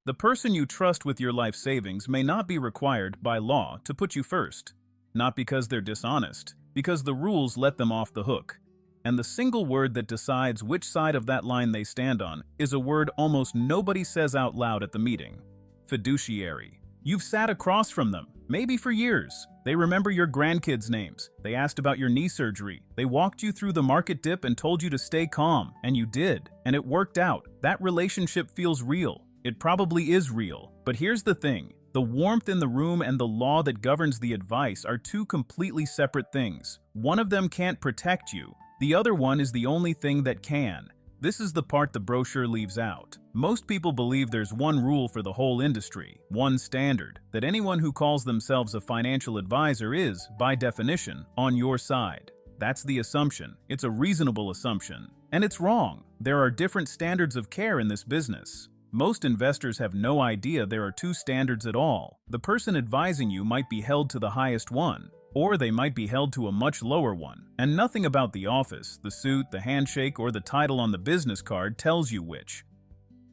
The person you trust with your life savings may not be required by law to put you first. Not because they're dishonest, because the rules let them off the hook. And the single word that decides which side of that line they stand on is a word almost nobody says out loud at the meeting: fiduciary. You've sat across from them, maybe for years. They remember your grandkids' names. They asked about your knee surgery. They walked you through the market dip and told you to stay calm, and you did. And it worked out. That relationship feels real. It probably is real. But here's the thing. The warmth in the room and the law that governs the advice are two completely separate things. One of them can't protect you. The other one is the only thing that can. This is the part the brochure leaves out. Most people believe there's one rule for the whole industry, one standard, that anyone who calls themselves a financial advisor is, by definition, on your side. That's the assumption. It's a reasonable assumption. And it's wrong. There are different standards of care in this business. Most investors have no idea there are two standards at all. The person advising you might be held to the highest one, or they might be held to a much lower one. And nothing about the office, the suit, the handshake, or the title on the business card tells you which.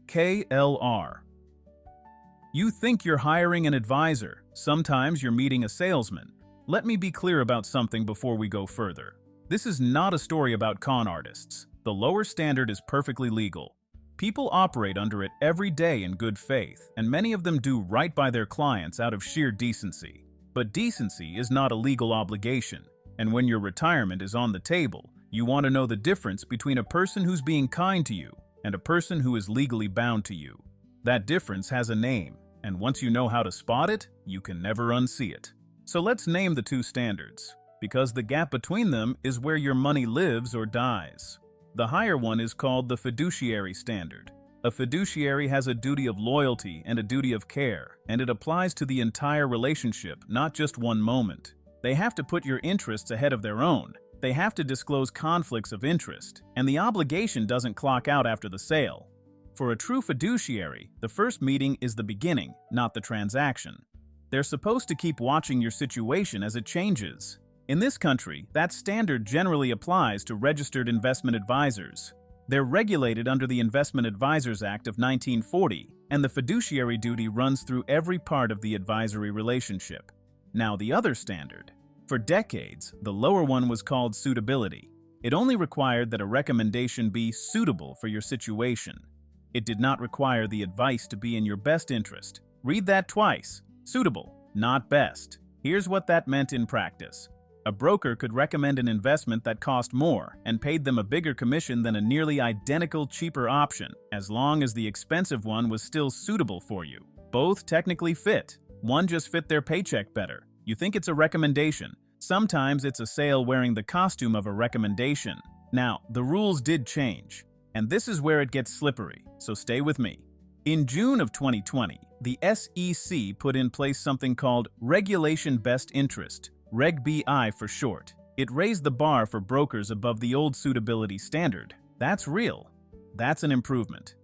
KLR. You think you're hiring an advisor. Sometimes you're meeting a salesman. Let me be clear about something before we go further. This is not a story about con artists. The lower standard is perfectly legal. People operate under it every day in good faith, and many of them do right by their clients out of sheer decency. But decency is not a legal obligation, and when your retirement is on the table, you want to know the difference between a person who's being kind to you and a person who is legally bound to you. That difference has a name, and once you know how to spot it, you can never unsee it. So let's name the two standards, because the gap between them is where your money lives or dies. The higher one is called the fiduciary standard. A fiduciary has a duty of loyalty and a duty of care, and it applies to the entire relationship, not just one moment. They have to put your interests ahead of their own. They have to disclose conflicts of interest, and the obligation doesn't clock out after the sale. For a true fiduciary, the first meeting is the beginning, not the transaction. They're supposed to keep watching your situation as it changes. In this country, that standard generally applies to registered investment advisors. They're regulated under the Investment Advisors Act of 1940, and the fiduciary duty runs through every part of the advisory relationship. Now the other standard. For decades, the lower one was called suitability. It only required that a recommendation be suitable for your situation. It did not require the advice to be in your best interest. Read that twice. Suitable, not best. Here's what that meant in practice. A broker could recommend an investment that cost more and paid them a bigger commission than a nearly identical cheaper option, as long as the expensive one was still suitable for you. Both technically fit. One just fit their paycheck better. You think it's a recommendation. Sometimes it's a sale wearing the costume of a recommendation. Now, the rules did change, and this is where it gets slippery, so stay with me. In June of 2020, the SEC put in place something called Regulation Best Interest, Reg BI for short. It raised the bar for brokers above the old suitability standard. That's real. That's an improvement.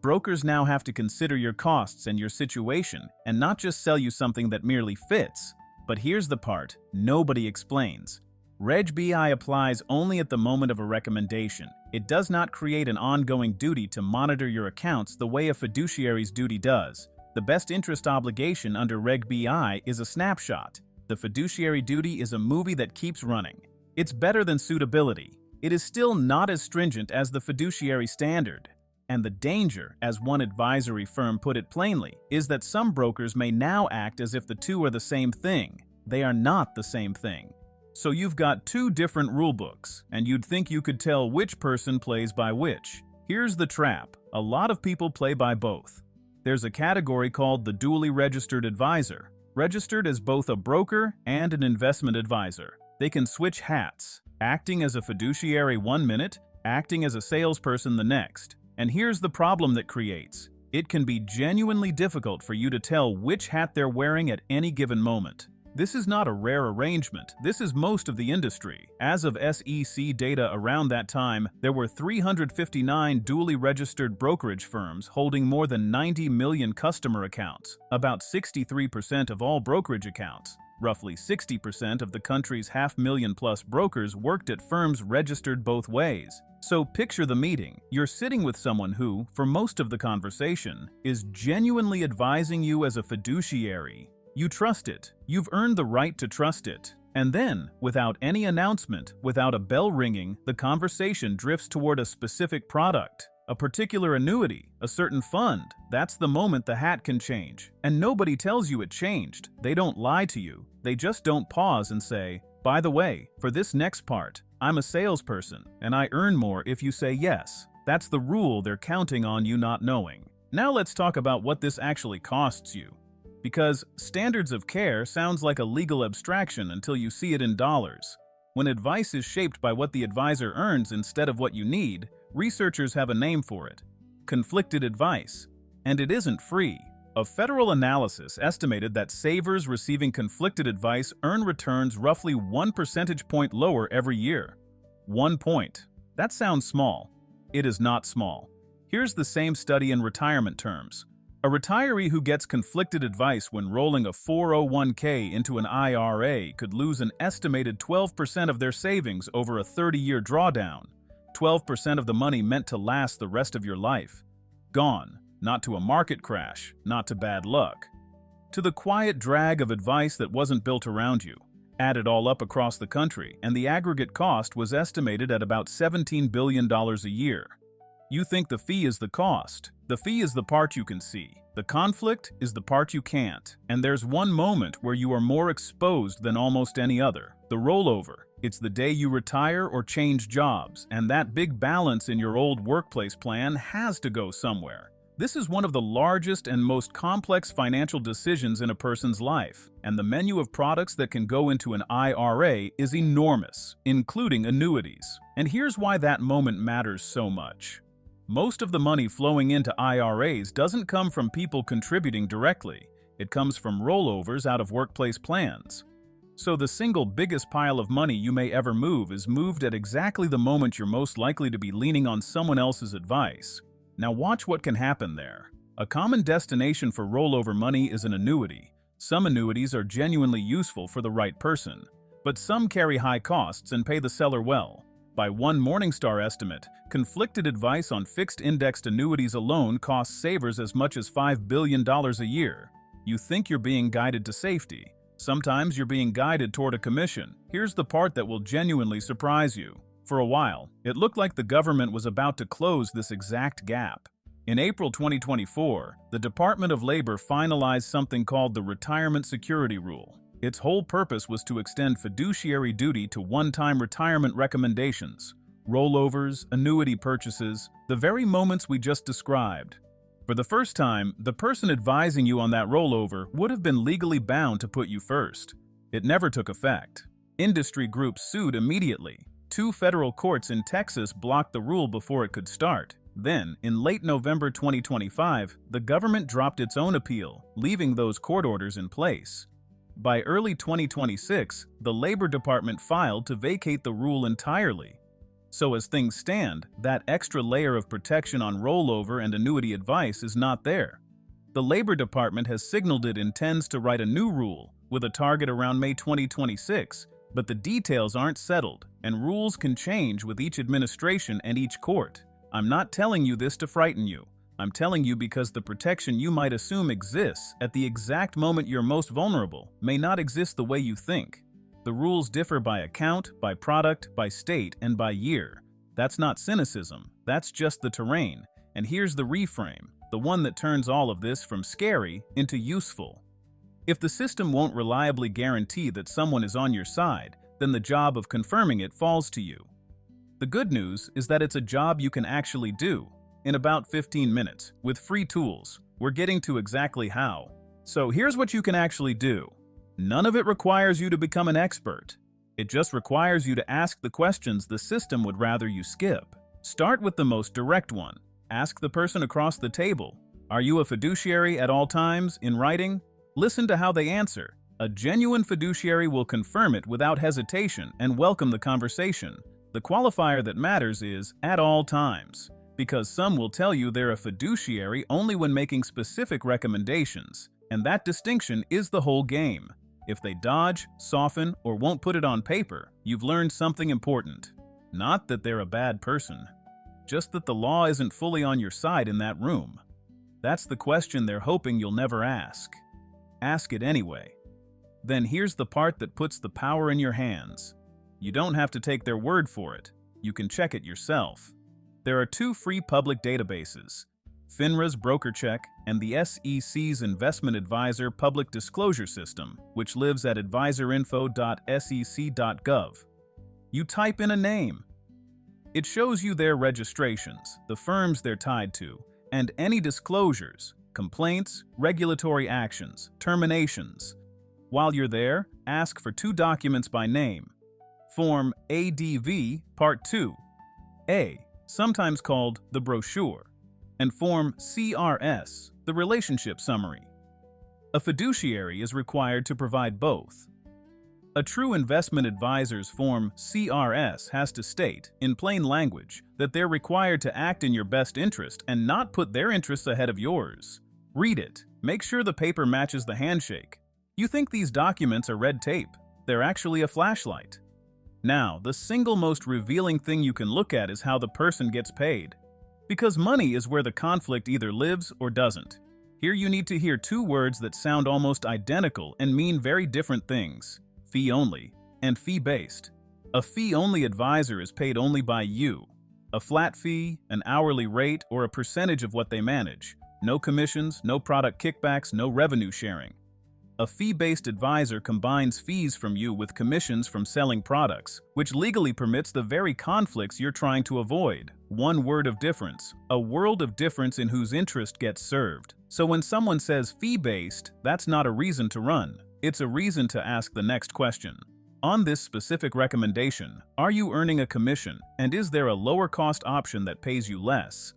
Brokers now have to consider your costs and your situation and not just sell you something that merely fits. But here's the part nobody explains. Reg BI applies only at the moment of a recommendation. It does not create an ongoing duty to monitor your accounts the way a fiduciary's duty does. The best interest obligation under Reg BI is a snapshot. The fiduciary duty is a movie that keeps running. It's better than suitability. It is still not as stringent as the fiduciary standard. And the danger, as one advisory firm put it plainly, is that some brokers may now act as if the two are the same thing. They are not the same thing. So you've got two different rulebooks, and you'd think you could tell which person plays by which. Here's the trap. A lot of people play by both. There's a category called the duly registered advisor, registered as both a broker and an investment advisor. They can switch hats, acting as a fiduciary one minute, acting as a salesperson the next. And here's the problem that creates. It can be genuinely difficult for you to tell which hat they're wearing at any given moment. This is not a rare arrangement. This is most of the industry. As of SEC data around that time, there were 359 duly registered brokerage firms holding more than 90 million customer accounts, about 63% of all brokerage accounts. Roughly 60% of the country's 500,000+ brokers worked at firms registered both ways. So picture the meeting. You're sitting with someone who, for most of the conversation, is genuinely advising you as a fiduciary. You trust it. You've earned the right to trust it. And then, without any announcement, without a bell ringing, the conversation drifts toward a specific product, a particular annuity, a certain fund. That's the moment the hat can change. And nobody tells you it changed. They don't lie to you. They just don't pause and say, "By the way, for this next part, I'm a salesperson, and I earn more if you say yes." That's the rule they're counting on you not knowing. Now let's talk about what this actually costs you. Because standards of care sounds like a legal abstraction until you see it in dollars. When advice is shaped by what the advisor earns instead of what you need, researchers have a name for it: conflicted advice. And it isn't free. A federal analysis estimated that savers receiving conflicted advice earn returns roughly 1 percentage point lower every year. 1 point. That sounds small. It is not small. Here's the same study in retirement terms. A retiree who gets conflicted advice when rolling a 401k into an IRA could lose an estimated 12% of their savings over a 30-year drawdown. 12% of the money meant to last the rest of your life. Gone. Not to a market crash, not to bad luck. To the quiet drag of advice that wasn't built around you. Add it all up across the country, and the aggregate cost was estimated at about $17 billion a year. You think the fee is the cost. The fee is the part you can see. The conflict is the part you can't. And there's one moment where you are more exposed than almost any other: the rollover. It's the day you retire or change jobs, and that big balance in your old workplace plan has to go somewhere. This is one of the largest and most complex financial decisions in a person's life, and the menu of products that can go into an IRA is enormous, including annuities. And here's why that moment matters so much. Most of the money flowing into IRAs doesn't come from people contributing directly. It comes from rollovers out of workplace plans. So the single biggest pile of money you may ever move is moved at exactly the moment you're most likely to be leaning on someone else's advice. Now watch what can happen there. A common destination for rollover money is an annuity. Some annuities are genuinely useful for the right person, but some carry high costs and pay the seller well. By one Morningstar estimate, conflicted advice on fixed-indexed annuities alone costs savers as much as $5 billion a year. You think you're being guided to safety. Sometimes you're being guided toward a commission. Here's the part that will genuinely surprise you. For a while, it looked like the government was about to close this exact gap. In April 2024, the Department of Labor finalized something called the Retirement Security Rule. Its whole purpose was to extend fiduciary duty to one-time retirement recommendations, rollovers, annuity purchases, the very moments we just described. For the first time, the person advising you on that rollover would have been legally bound to put you first. It never took effect. Industry groups sued immediately. 2 federal courts in Texas blocked the rule before it could start. Then, in late November 2025, the government dropped its own appeal, leaving those court orders in place. By early 2026, the Labor Department filed to vacate the rule entirely. So as things stand, that extra layer of protection on rollover and annuity advice is not there. The Labor Department has signaled it intends to write a new rule, with a target around May 2026, but the details aren't settled, and rules can change with each administration and each court. I'm not telling you this to frighten you. I'm telling you because the protection you might assume exists at the exact moment you're most vulnerable may not exist the way you think. The rules differ by account, by product, by state, and by year. That's not cynicism, that's just the terrain. And here's the reframe, the one that turns all of this from scary into useful. If the system won't reliably guarantee that someone is on your side, then the job of confirming it falls to you. The good news is that it's a job you can actually do. In about 15 minutes, with free tools. We're getting to exactly how. So here's what you can actually do. None of it requires you to become an expert. It just requires you to ask the questions the system would rather you skip. Start with the most direct one. Ask the person across the table, "Are you a fiduciary at all times, in writing?" Listen to how they answer. A genuine fiduciary will confirm it without hesitation and welcome the conversation. The qualifier that matters is "at all times." Because some will tell you they're a fiduciary only when making specific recommendations, and that distinction is the whole game. If they dodge, soften, or won't put it on paper, you've learned something important. Not that they're a bad person, just that the law isn't fully on your side in that room. That's the question they're hoping you'll never ask. Ask it anyway. Then here's the part that puts the power in your hands. You don't have to take their word for it. You can check it yourself. There are 2 free public databases, FINRA's BrokerCheck and the SEC's Investment Advisor Public Disclosure System, which lives at adviserinfo.sec.gov. You type in a name. It shows you their registrations, the firms they're tied to, and any disclosures, complaints, regulatory actions, terminations. While you're there, ask for 2 documents by name. Form ADV Part 2A, sometimes called the brochure, and Form CRS, the relationship summary. A fiduciary is required to provide both. A true investment advisor's Form CRS has to state, in plain language, that they're required to act in your best interest and not put their interests ahead of yours. Read it. Make sure the paper matches the handshake. You think these documents are red tape. They're actually a flashlight. Now, the single most revealing thing you can look at is how the person gets paid. Because money is where the conflict either lives or doesn't. Here you need to hear 2 words that sound almost identical and mean very different things: fee-only and fee-based. A fee-only advisor is paid only by you. A flat fee, an hourly rate, or a percentage of what they manage. No commissions, no product kickbacks, no revenue sharing. A fee-based advisor combines fees from you with commissions from selling products, which legally permits the very conflicts you're trying to avoid. One word of difference, a world of difference in whose interest gets served. So when someone says fee-based, that's not a reason to run. It's a reason to ask the next question. On this specific recommendation, are you earning a commission, and is there a lower-cost option that pays you less?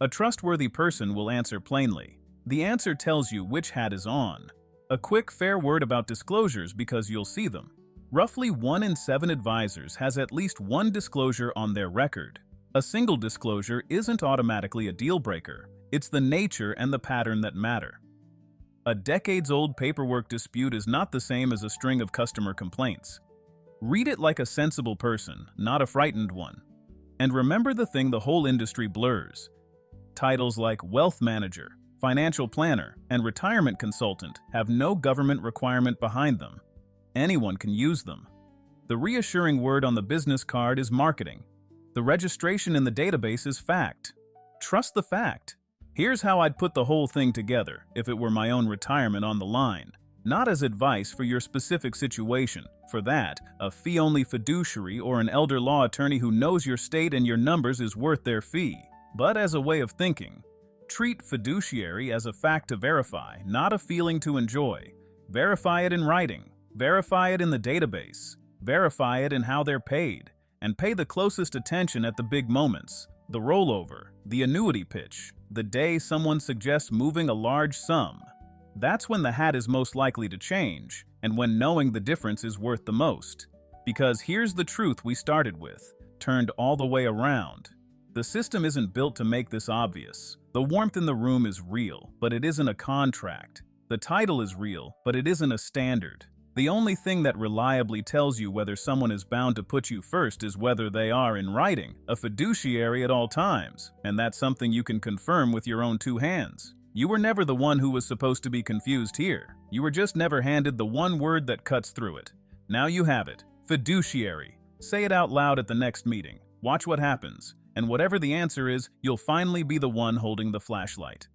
A trustworthy person will answer plainly. The answer tells you which hat is on. A quick, fair word about disclosures because you'll see them. Roughly 1 in 7 advisors has at least 1 disclosure on their record. A single disclosure isn't automatically a deal breaker. It's the nature and the pattern that matter. A decades-old paperwork dispute is not the same as a string of customer complaints. Read it like a sensible person, not a frightened one. And remember the thing the whole industry blurs. Titles like wealth manager, financial planner, and retirement consultant have no government requirement behind them. Anyone can use them. The reassuring word on the business card is marketing. The registration in the database is fact. Trust the fact. Here's how I'd put the whole thing together if it were my own retirement on the line. Not as advice for your specific situation. For that, a fee-only fiduciary or an elder law attorney who knows your state and your numbers is worth their fee. But as a way of thinking, treat fiduciary as a fact to verify, not a feeling to enjoy. Verify it in writing. Verify it in the database. Verify it in how they're paid. And pay the closest attention at the big moments. The rollover, the annuity pitch, the day someone suggests moving a large sum. That's when the hat is most likely to change, and when knowing the difference is worth the most. Because here's the truth we started with, turned all the way around. The system isn't built to make this obvious. The warmth in the room is real, but it isn't a contract. The title is real, but it isn't a standard. The only thing that reliably tells you whether someone is bound to put you first is whether they are, in writing, a fiduciary at all times, and that's something you can confirm with your own 2 hands. You were never the one who was supposed to be confused here. You were just never handed the one word that cuts through it. Now you have it. Fiduciary. Say it out loud at the next meeting. Watch what happens. And whatever the answer is, you'll finally be the one holding the flashlight.